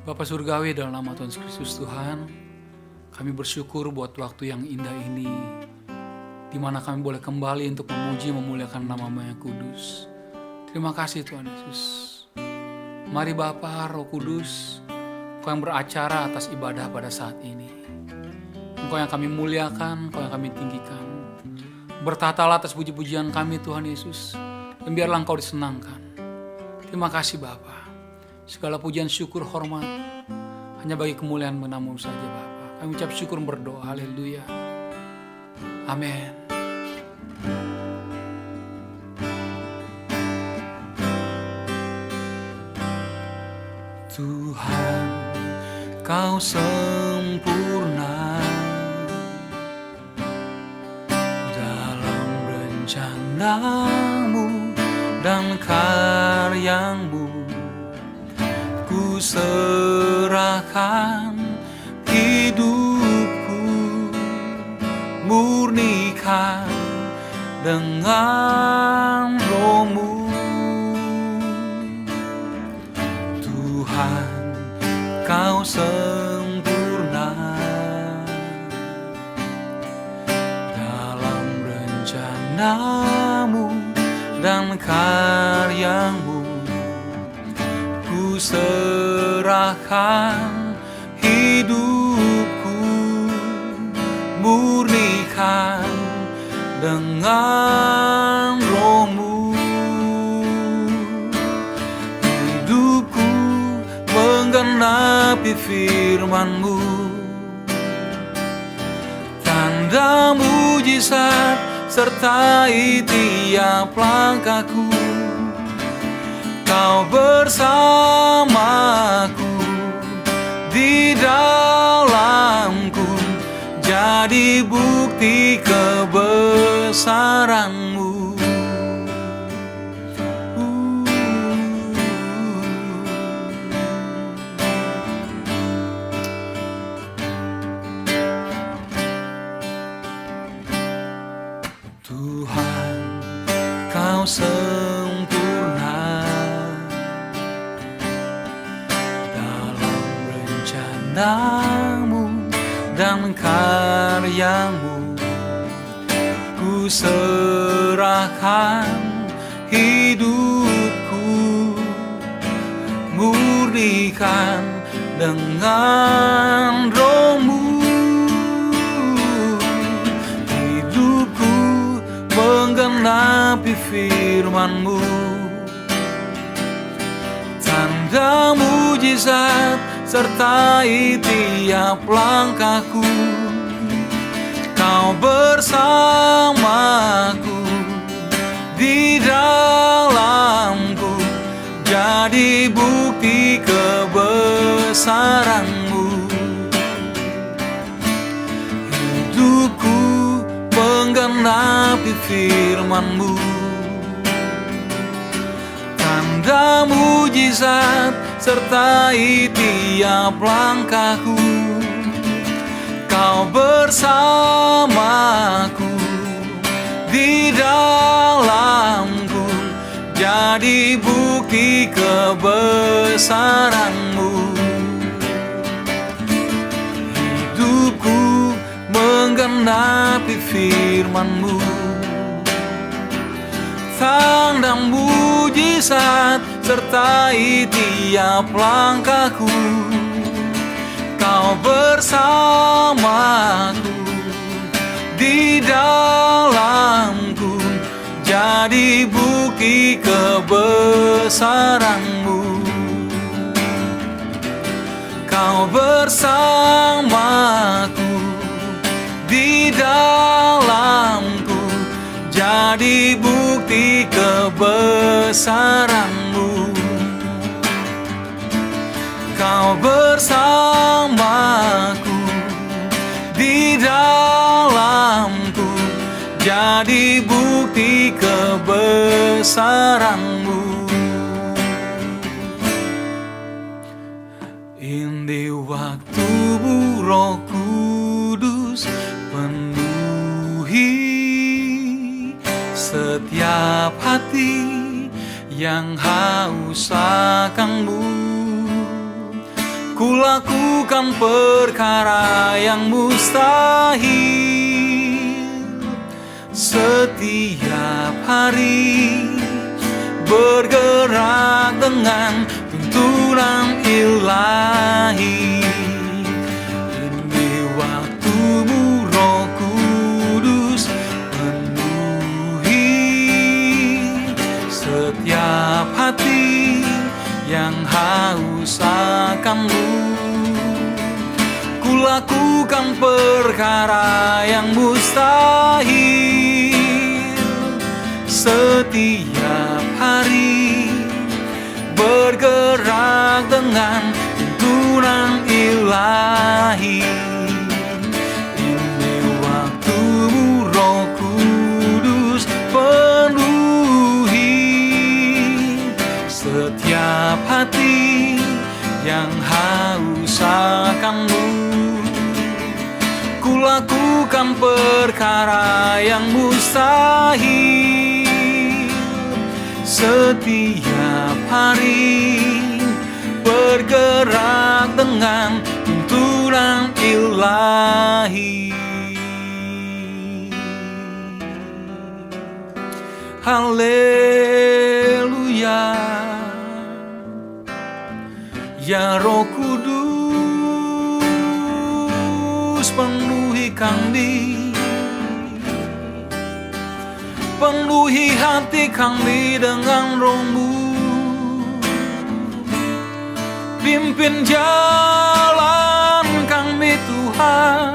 Bapa Surgawi, dalam nama Tuhan Yesus Kristus Tuhan, kami bersyukur buat waktu yang indah ini, di mana kami boleh kembali untuk memuji memuliakan nama-Mu yang kudus. Terima kasih Tuhan Yesus. Mari Bapa, Roh Kudus, Engkau yang beracara atas ibadah pada saat ini. Engkau yang kami muliakan, Engkau yang kami tinggikan. Bertatalah atas puji-pujian kami Tuhan Yesus, dan biarlah Engkau disenangkan. Terima kasih Bapa. Segala pujian, syukur, hormat hanya bagi kemuliaan nama-Mu saja Bapa. Kami ucap syukur berdoa. Haleluya. Amin. Tuhan, Kau sempurna dalam rencana-Mu dan karya-Mu. Ku serahkan hidupku, murnikan dengan Roh-Mu. Tuhan, Kau sempurna dalam rencana-Mu dan karya-Mu. Ku serahkan hidupku, murnikan dengan Roh-Mu. Hidupku menggenapi firman-Mu, tanda mujizat sertai tiap langkahku. Kau bersamaku, di dalamku, jadi bukti kebesaran-Mu. Tuhan, Kau sempurna dalam rencana-Mu dan karya-Mu. Ku serahkan hidupku, murnikan dengan Roh-Mu. Hidupku menggenapi firman-Mu, tanda mujizat sertai tiap langkahku. Kau bersamaku, di dalamku, jadi bukti kebesaran-Mu. Hidupku menggenapi firman-Mu, tanda mujizat sertai tiap langkahku. Kau bersamaku, di dalamku, jadi bukti kebesaran-Mu. Hidupku menggenapi firman-Mu, tanda mujizat sertai tiap langkahku. Kau bersamaku, di dalamku, jadi bukti kebesaran-Mu. Kau bersamaku, di dalamku, jadi bukti kebesaran-Mu. Kau bersamaku, di dalamku, jadi bukti kebesaran-Mu. Ini waktu-Mu, Roh Kudus, penuhi setiap hati yang haus akan-Mu. lakukan perkara yang mustahil setiap hari, bergerak dengan tuntunan ilahi. Ini waktumu, Roh Kudus, penuhi setiap hati yang haus akan-Mu. Ku lakukan perkara yang mustahil setiap hari, bergerak dengan tuntunan ilahi. Ini waktumu, Roh Kudus, penuhi setiap hati yang haus akan-Mu. Ku lakukan perkara yang mustahil setiap hari, bergerak dengan tuntunan ilahi. Haleluya. Ya Roh Kudus, penuhi kami, penuhi hati kami dengan Roh-Mu. Pimpin jalan kami Tuhan,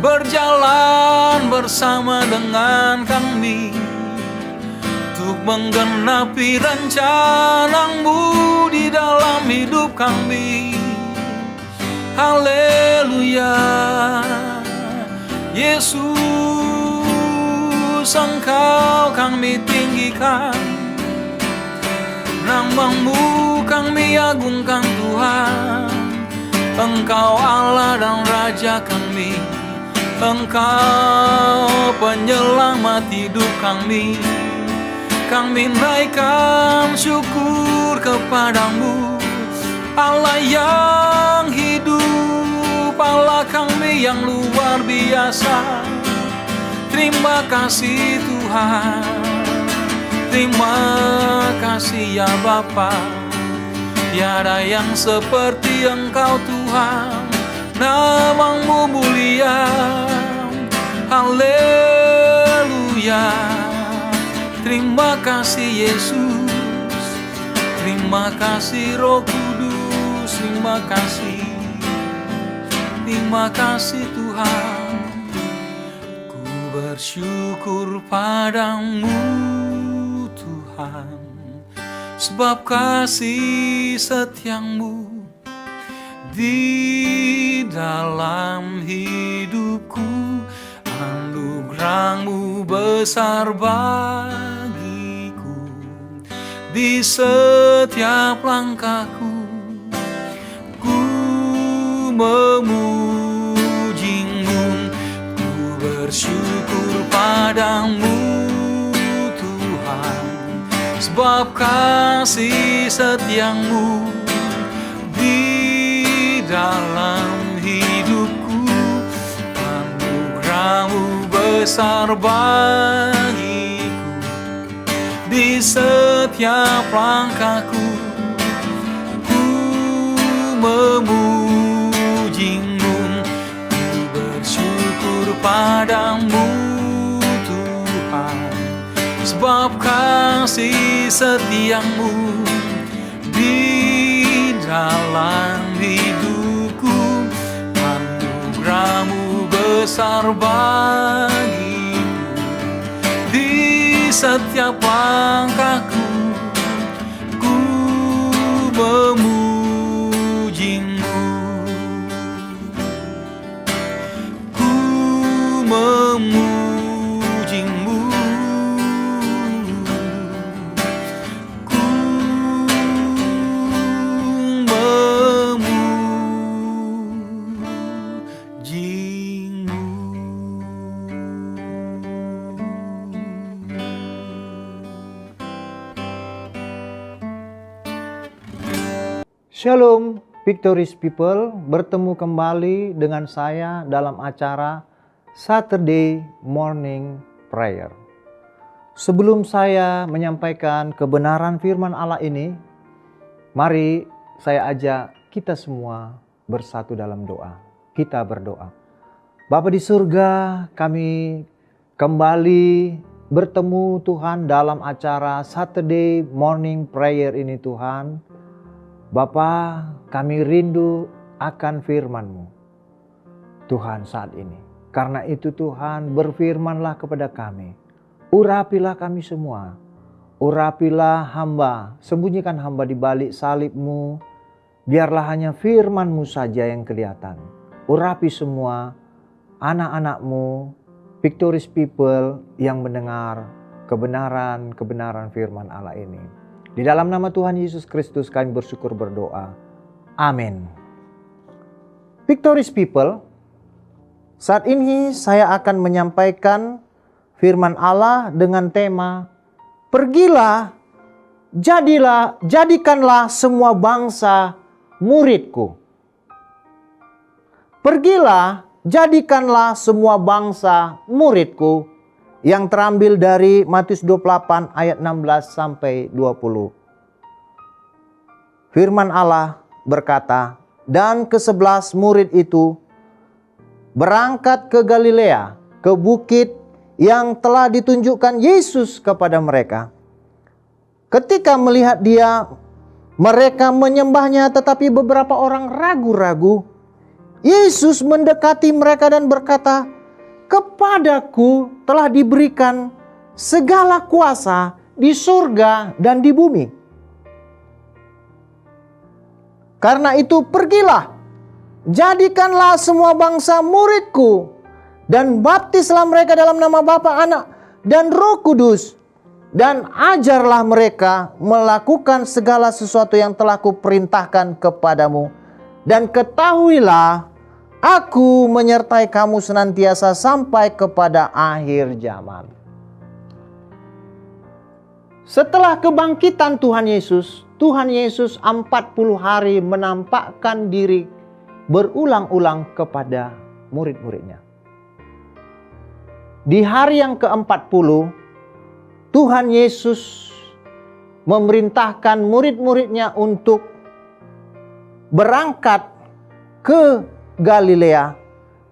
berjalan bersama dengan kami untuk menggenapi rencana-Mu di dalam hidup kami. Haleluya. Yesus, Engkau kami tinggikan, nama-Mu kami agungkan Tuhan. Engkau Allah dan Raja kami, Engkau penyelamat hidup kami. Kami naikkan syukur kepadamu, Allah yang hidup, Allah kami yang luar biasa. Terima kasih Tuhan, terima kasih ya Bapa. Tiada yang seperti Engkau Tuhan, nama-Mu mulia. Haleluya. Terima kasih Yesus, terima kasih Roh Kudus, terima kasih Tuhan. Ku bersyukur padamu Tuhan, sebab kasih setia-Mu di dalam hidupku. Anugerah-Mu besar bagiku, di setiap langkahku ku memuji-Mu. Ku bersyukur padamu Tuhan, sebab kasih setia-Mu di dalam hidupku. Anugerah-Mu besar bagiku, di setiap langkahku ku memuji-Mu. Ku bersyukur padamu Tuhan, sebab kasih setia-Mu di dalam hidupku. Anugerah-Mu besar bagiku, di setiap langkahku ku memuji-Mu. Ku memuji-Mu. Ku memuji-Mu. Shalom Victorious People, bertemu kembali dengan saya dalam acara Saturday Morning Prayer. Sebelum saya menyampaikan kebenaran firman Allah ini, mari saya ajak kita semua bersatu dalam doa. Kita berdoa. Bapa di surga, kami kembali bertemu Tuhan dalam acara Saturday Morning Prayer ini Tuhan. Bapa, kami rindu akan firman-Mu Tuhan saat ini. Karena itu Tuhan, berfirmanlah kepada kami. Urapilah kami semua. Urapilah hamba. Sembunyikan hamba di balik salib-Mu. Biarlah hanya firman-Mu saja yang kelihatan. Urapi semua anak-anak-Mu, Victorious People yang mendengar kebenaran firman Allah ini. Di dalam nama Tuhan Yesus Kristus kami bersyukur berdoa. Amin. Victorious People, saat ini saya akan menyampaikan firman Allah dengan tema, pergilah, jadikanlah semua bangsa muridku. Pergilah, jadikanlah semua bangsa muridku. Yang terambil dari Matius 28 ayat 16 sampai 20. Firman Allah berkata, dan ke-11 murid itu berangkat ke Galilea, ke bukit yang telah ditunjukkan Yesus kepada mereka. Ketika melihat Dia, mereka menyembahnya, tetapi beberapa orang ragu-ragu. Yesus mendekati mereka dan berkata, kepadaku telah diberikan segala kuasa di surga dan di bumi. Karena itu pergilah, jadikanlah semua bangsa muridku, dan baptislah mereka dalam nama Bapa, Anak, dan Roh Kudus, dan ajarlah mereka melakukan segala sesuatu yang telah kuperintahkan kepadamu. Dan ketahuilah, Aku menyertai kamu senantiasa sampai kepada akhir zaman. Setelah kebangkitan Tuhan Yesus 40 hari menampakkan diri berulang-ulang kepada murid-muridnya. Di hari yang ke-40, Tuhan Yesus memerintahkan murid-muridnya untuk berangkat ke Galilea,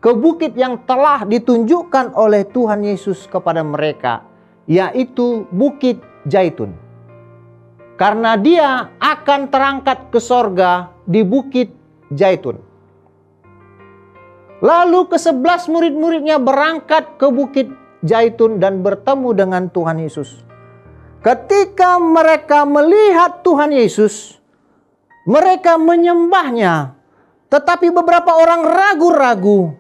ke bukit yang telah ditunjukkan oleh Tuhan Yesus kepada mereka, yaitu Bukit Zaitun. Karena Dia akan terangkat ke sorga di Bukit Zaitun. Lalu ke-11 murid-muridnya berangkat ke Bukit Zaitun dan bertemu dengan Tuhan Yesus. Ketika mereka melihat Tuhan Yesus, mereka menyembahnya. Tetapi beberapa orang ragu-ragu.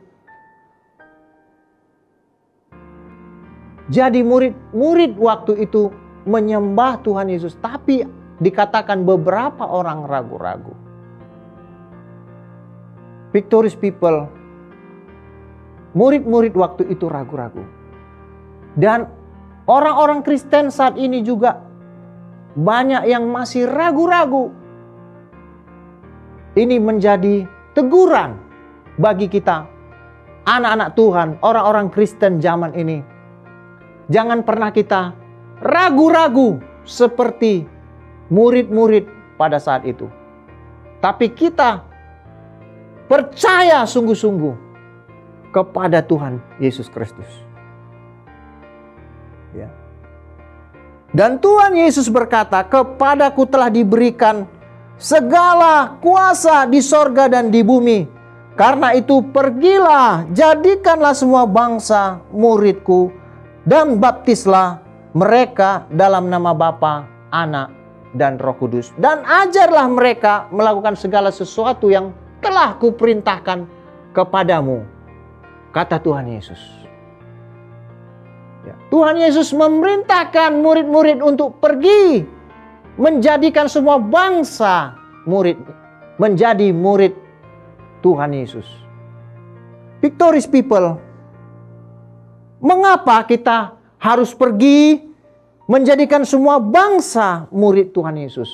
Jadi murid waktu itu menyembah Tuhan Yesus, tapi dikatakan beberapa orang ragu-ragu. Victorious People, murid-murid waktu itu ragu-ragu. Dan orang-orang Kristen saat ini juga banyak yang masih ragu-ragu. Ini menjadi teguran bagi kita, anak-anak Tuhan, orang-orang Kristen zaman ini. Jangan pernah kita ragu-ragu seperti murid-murid pada saat itu. Tapi kita percaya sungguh-sungguh kepada Tuhan Yesus Kristus. Ya. Dan Tuhan Yesus berkata, kepadaku telah diberikan segala kuasa di sorga dan di bumi. Karena itu pergilah, jadikanlah semua bangsa muridku, dan baptislah mereka dalam nama Bapa, Anak, dan Roh Kudus. Dan ajarlah mereka melakukan segala sesuatu yang telah kuperintahkan kepadamu, kata Tuhan Yesus. Ya. Tuhan Yesus memerintahkan murid-murid untuk pergi menjadikan semua bangsa menjadi murid Tuhan Yesus. Victorious People, mengapa kita harus pergi menjadikan semua bangsa murid Tuhan Yesus?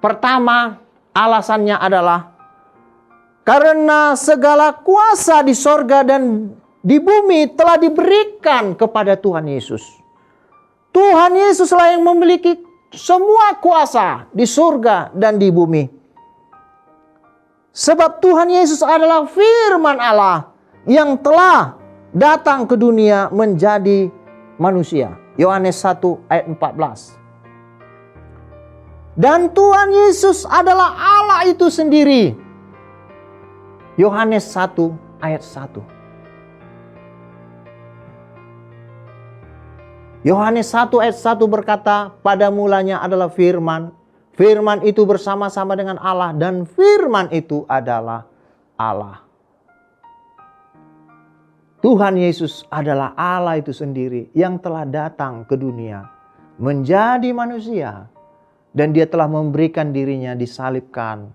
Pertama, alasannya adalah karena segala kuasa di sorga dan di bumi telah diberikan kepada Tuhan Yesus. Tuhan Yesuslah yang memiliki semua kuasa di surga dan di bumi. Sebab Tuhan Yesus adalah firman Allah yang telah datang ke dunia menjadi manusia. Yohanes 1 ayat 14. Dan Tuhan Yesus adalah Allah itu sendiri. Yohanes 1 ayat 1. Yohanes 1 ayat 1 berkata, pada mulanya adalah firman. Firman itu bersama-sama dengan Allah dan firman itu adalah Allah. Tuhan Yesus adalah Allah itu sendiri yang telah datang ke dunia menjadi manusia. Dan dia telah memberikan dirinya disalibkan.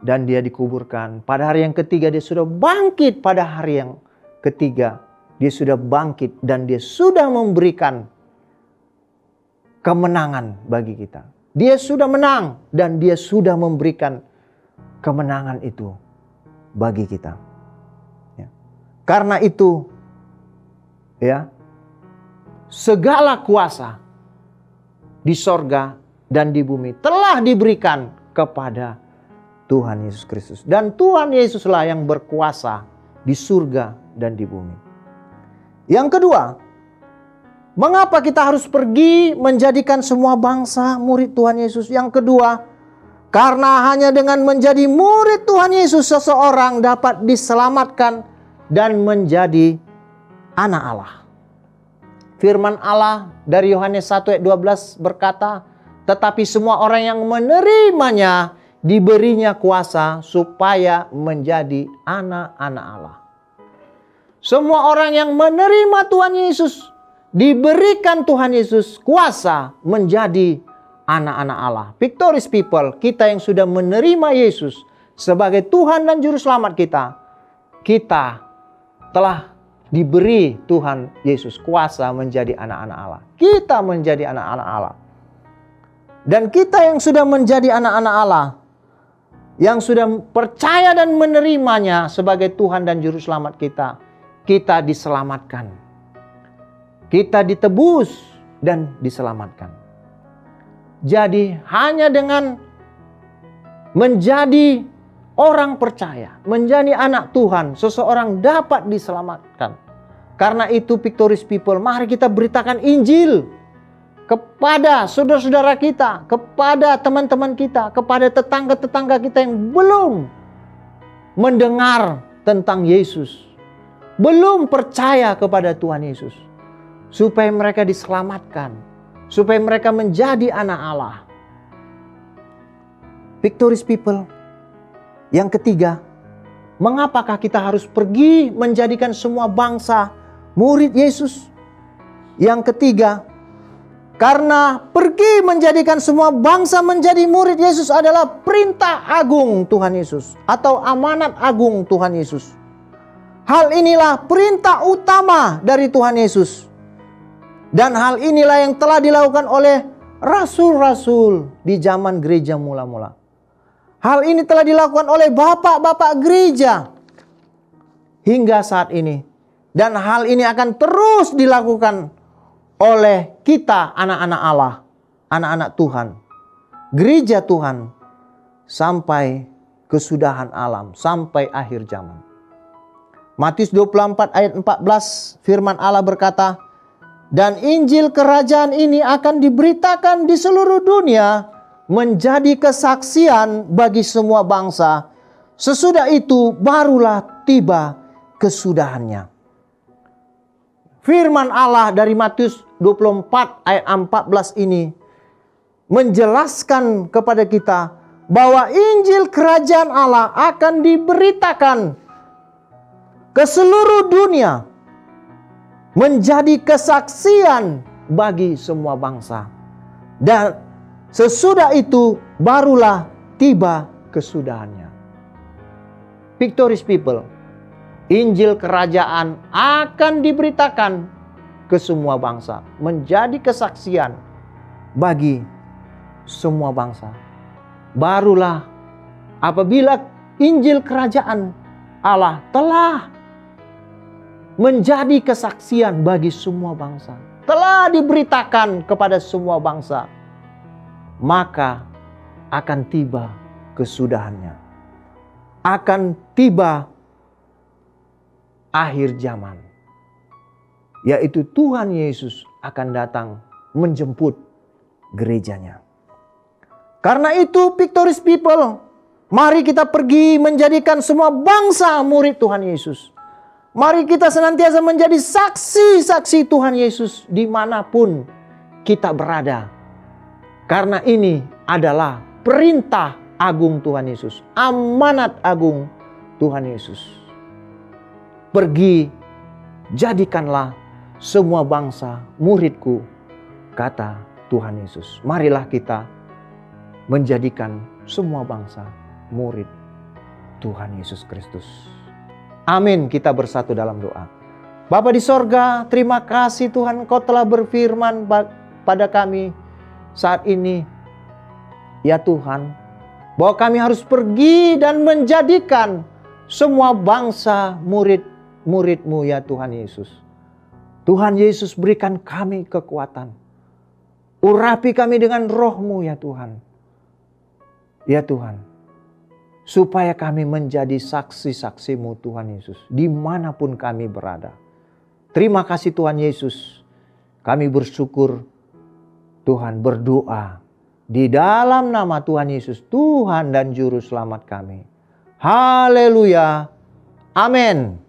Dan dia dikuburkan. Pada hari yang ketiga dia sudah bangkit. Pada hari yang ketiga dia sudah bangkit. Dan dia sudah memberikan kemenangan bagi kita. Dia sudah menang. Dan dia sudah memberikan kemenangan itu bagi kita. Ya. Karena itu, ya, segala kuasa di sorga dan di bumi telah diberikan kepada Tuhan Yesus Kristus. Dan Tuhan Yesuslah yang berkuasa di surga dan di bumi. Yang kedua, mengapa kita harus pergi menjadikan semua bangsa murid Tuhan Yesus? Yang kedua, karena hanya dengan menjadi murid Tuhan Yesus seseorang dapat diselamatkan dan menjadi anak Allah. Firman Allah dari Yohanes 1 ayat 12 berkata, tetapi semua orang yang menerimanya diberinya kuasa supaya menjadi anak-anak Allah. Semua orang yang menerima Tuhan Yesus diberikan Tuhan Yesus kuasa menjadi anak-anak Allah. Victorious people, kita yang sudah menerima Yesus sebagai Tuhan dan Juru Selamat kita, kita telah diberi Tuhan Yesus kuasa menjadi anak-anak Allah. Kita menjadi anak-anak Allah. Dan kita yang sudah menjadi anak-anak Allah, yang sudah percaya dan menerimanya sebagai Tuhan dan Juru Selamat kita, kita diselamatkan. Kita ditebus dan diselamatkan. Jadi hanya dengan menjadi orang percaya, menjadi anak Tuhan, seseorang dapat diselamatkan. Karena itu victorious people, mari kita beritakan Injil kepada saudara-saudara kita, kepada teman-teman kita, kepada tetangga-tetangga kita yang belum mendengar tentang Yesus, belum percaya kepada Tuhan Yesus, supaya mereka diselamatkan, supaya mereka menjadi anak Allah. Victorious people, yang ketiga, mengapakah kita harus pergi menjadikan semua bangsa murid Yesus? Yang ketiga, karena pergi menjadikan semua bangsa menjadi murid Yesus adalah perintah agung Tuhan Yesus atau amanat agung Tuhan Yesus. Hal inilah perintah utama dari Tuhan Yesus. Dan hal inilah yang telah dilakukan oleh rasul-rasul di zaman gereja mula-mula. Hal ini telah dilakukan oleh bapak-bapak gereja hingga saat ini. Dan hal ini akan terus dilakukan oleh kita anak-anak Allah, anak-anak Tuhan, gereja Tuhan, sampai kesudahan alam, sampai akhir zaman. Matius 24 ayat 14 firman Allah berkata, dan Injil kerajaan ini akan diberitakan di seluruh dunia menjadi kesaksian bagi semua bangsa. Sesudah itu barulah tiba kesudahannya. Firman Allah dari Matius 24 ayat 14 ini menjelaskan kepada kita bahwa Injil kerajaan Allah akan diberitakan ke seluruh dunia menjadi kesaksian bagi semua bangsa. Dan sesudah itu barulah tiba kesudahannya. Victorious people, Injil kerajaan akan diberitakan ke semua bangsa, menjadi kesaksian bagi semua bangsa. barulah apabila Injil Kerajaan Allah telah menjadi kesaksian bagi semua bangsa, telah diberitakan kepada semua bangsa, maka akan tiba kesudahannya. Akan tiba akhir zaman, yaitu Tuhan Yesus akan datang menjemput gerejanya. Karena itu, Victorious People, mari kita pergi menjadikan semua bangsa murid Tuhan Yesus. Mari kita senantiasa menjadi saksi-saksi Tuhan Yesus dimanapun kita berada. Karena ini adalah perintah agung Tuhan Yesus, amanat agung Tuhan Yesus. Pergi, jadikanlah semua bangsa muridku, kata Tuhan Yesus. Marilah kita menjadikan semua bangsa murid Tuhan Yesus Kristus. Amin. Kita bersatu dalam doa. Bapa di sorga, terima kasih Tuhan, Kau telah berfirman pada kami saat ini, ya Tuhan, bahwa kami harus pergi dan menjadikan semua bangsa murid-murid-Mu, ya Tuhan Yesus. Tuhan Yesus, berikan kami kekuatan. Urapi kami dengan Roh-Mu, ya Tuhan. Ya Tuhan, supaya kami menjadi saksi-saksi-Mu Tuhan Yesus, dimanapun kami berada. Terima kasih Tuhan Yesus. Kami bersyukur, Tuhan, berdoa di dalam nama Tuhan Yesus, Tuhan dan Juru Selamat kami. Haleluya. Amin.